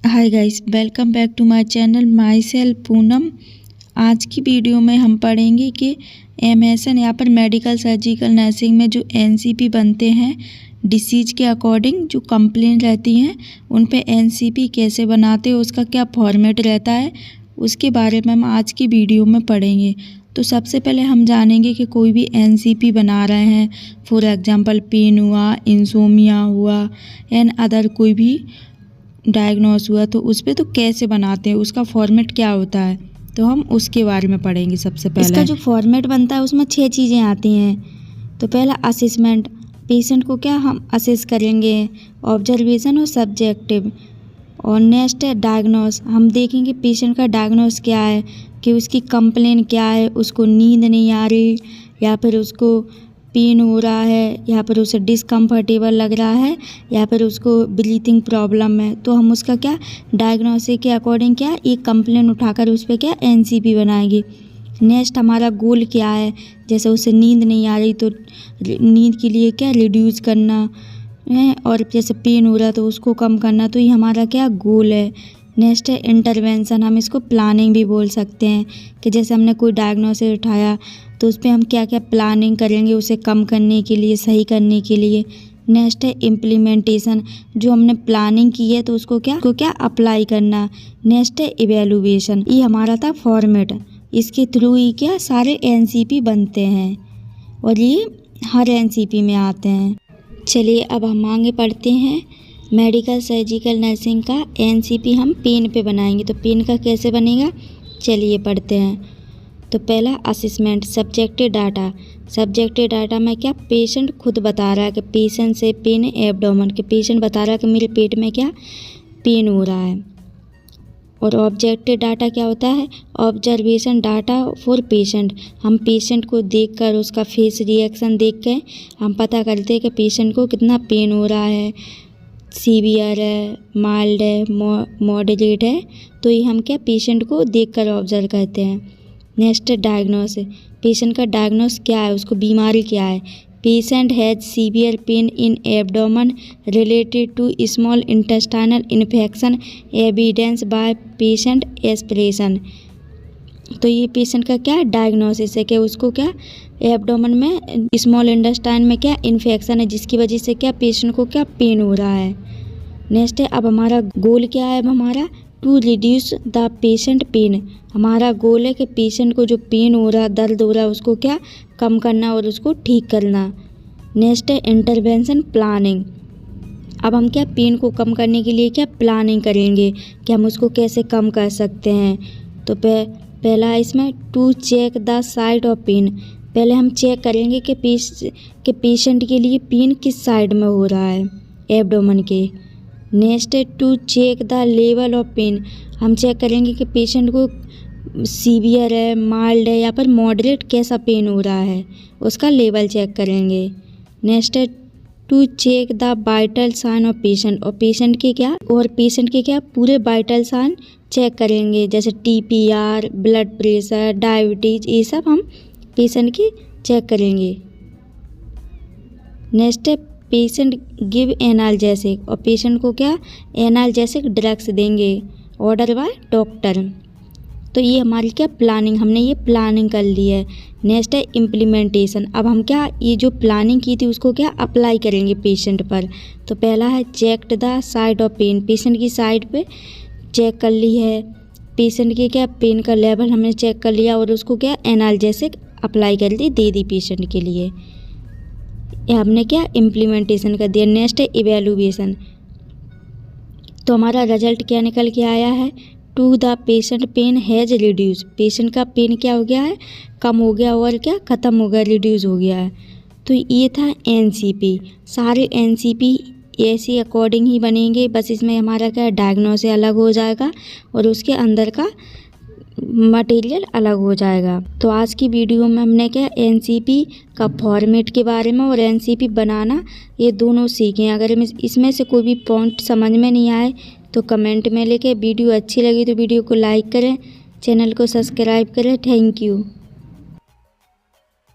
Hi guys, welcome back to my channel. Myself Poonam. आज की video में हम पढ़ेंगे कि एमएसएन या पर मेडिकल सर्जिकल नर्सिंग में जो एनसीपी बनते हैं डिसीज के अकॉर्डिंग, जो कंप्लेन रहती हैं उन पे एनसीपी कैसे बनाते हैं, उसका क्या फॉर्मेट रहता है, उसके बारे में हम आज की वीडियो में पढ़ेंगे। तो सबसे पहले हम जानेंगे कि कोई भी एनसीपी बना रहे हैं, फॉर एग्जांपल पेन हुआ, इंसोमिया हुआ एंड अदर कोई भी डायग्नोस हुआ, तो उस पर तो कैसे बनाते हैं, उसका फॉर्मेट क्या होता है, तो हम उसके बारे में पढ़ेंगे। सबसे पहले इसका जो फॉर्मेट बनता है उसमें 6 चीज़ें आती हैं। तो पहला असेसमेंट, पेशेंट को क्या हम असेस करेंगे, ऑब्जर्वेशन और सब्जेक्टिव। और नेक्स्ट है डायग्नोस, हम देखेंगे पेशेंट का डायग्नोस क्या है, कि उसकी कंप्लेन क्या है, उसको नींद नहीं आ रही या फिर उसको पेन हो रहा है या फिर उसे डिसकम्फर्टेबल लग रहा है या फिर उसको ब्रीथिंग प्रॉब्लम है, तो हम उसका क्या डायग्नोसिस के अकॉर्डिंग क्या एक कंप्लेन उठाकर उस पर क्या एनसीपी बनाएंगे। नेक्स्ट हमारा गोल क्या है, जैसे उसे नींद नहीं आ रही तो नींद के लिए क्या रिड्यूस करना है, और जैसे पेन हो रहा है तो उसको कम करना, तो ये हमारा क्या गोल है। नेक्स्ट है इंटरवेंशन, हम इसको प्लानिंग भी बोल सकते हैं, कि जैसे हमने कोई डायग्नोसिस उठाया तो उस पर हम क्या क्या प्लानिंग करेंगे उसे कम करने के लिए, सही करने के लिए। नेक्स्ट है इम्प्लीमेंटेशन, जो हमने प्लानिंग की है तो उसको क्या अप्लाई करना। नेक्स्ट है इवेलुएशन, ये हमारा था फॉर्मेट, इसके थ्रू ही क्या सारे एनसीपी बनते हैं और ये हर एनसीपी में आते हैं। चलिए अब हम आगे पढ़ते हैं। मेडिकल सर्जिकल नर्सिंग का एनसीपी हम पेन पे बनाएंगे, तो पेन का कैसे बनेगा, चलिए पढ़ते हैं। तो पहला assessment, subjective data. Subjective data में क्या पेशेंट खुद बता रहा है कि पेशेंट से पेन है एब्डोमेन, के पेशेंट बता रहा है कि मेरे पेट में क्या पेन हो रहा है। और ऑब्जेक्टिव डाटा क्या होता है, ऑब्जर्वेशन डाटा फॉर पेशेंट, हम पेशेंट को देखकर उसका फेस रिएक्शन देख के हम पता करते हैं कि पेशेंट को कितना पेन हो रहा है, सीवियर है, माइल्ड है, मॉडरेट है, तो ये हम क्या पेशेंट को देखकर ऑब्जर्व करते हैं। नेक्स्ट डायग्नोस, पेशेंट का डायग्नोस क्या है, उसको बीमारी क्या है। Patient has severe pain in abdomen related to small intestinal infection evidence by patient aspiration, तो ये पेशेंट का क्या डायग्नोसिस है कि उसको क्या एब्डोमेन में स्मॉल इंटेस्टाइन में क्या इन्फेक्शन है, जिसकी वजह से क्या पेशेंट को क्या पेन हो रहा है। नेक्स्ट है अब हमारा गोल क्या है, अब हमारा to reduce the patient pain, हमारा गोल है कि पेशेंट को जो पेन हो रहा है, दर्द हो रहा है, उसको क्या कम करना और उसको ठीक करना। नेक्स्ट है इंटरवेंशन प्लानिंग, अब हम क्या पेन को कम करने के लिए क्या प्लानिंग करेंगे कि हम उसको कैसे कम कर सकते हैं। तो पहला है इसमें to check the side of pain, पहले हम चेक करेंगे कि पेशेंट के लिए पेन किस साइड में हो रहा है, एब्डोमेन के। नेक्स्ट है to check the level of pain, हम चेक करेंगे कि पेशेंट को सीवियर है, माइल्ड है या फिर मॉडरेट कैसा पेन हो रहा है, उसका लेवल चेक करेंगे। नेक्स्ट है to check the vital sign of patient, और पेशेंट के क्या पूरे वाइटल साइन चेक करेंगे, जैसे टीपीआर, ब्लड प्रेशर, डायबिटीज, ये सब हम पेशेंट की चेक करेंगे। नेक्स्ट है पेशेंट गिव एनाल्जेसिक, और पेशेंट को क्या एनाल्जेसिक ड्रग्स देंगे ऑर्डर बाय डॉक्टर, तो ये हमारी क्या प्लानिंग, हमने ये प्लानिंग कर ली है। नेक्स्ट है इम्प्लीमेंटेशन, अब हम क्या ये जो प्लानिंग की थी उसको क्या अप्लाई करेंगे पेशेंट पर। तो पहला है checked the side of pain, patient की साइड पे चेक कर ली है, पेशेंट के क्या पेन का लेवल हमने चेक कर लिया और उसको क्या एनाल्जेसिक अप्लाई कर दे दी पेशेंट के लिए, ये हमने क्या इम्प्लीमेंटेशन कर दिया। नेक्स्ट है इवेलुएशन, तो हमारा रिजल्ट क्या निकल के आया है, to the patient pain has reduce, patient का पेन क्या हो गया है, कम हो गया और क्या ख़त्म हो गया, रिड्यूस हो गया है। तो ये था एनसीपी, सारे एनसीपी ऐसी अकॉर्डिंग ही बनेंगे, बस इसमें हमारा क्या डायग्नोसिस अलग हो जाएगा और उसके अंदर का मटेरियल अलग हो जाएगा। तो आज की वीडियो में हमने क्या एनसीपी का फॉर्मेट के बारे में और एनसीपी बनाना ये दोनों सीखे। अगर इसमें से कोई भी पॉइंट समझ में नहीं आए तो कमेंट में लिखें। वीडियो अच्छी लगी तो वीडियो को लाइक करें, चैनल को सब्सक्राइब करें। Thank you.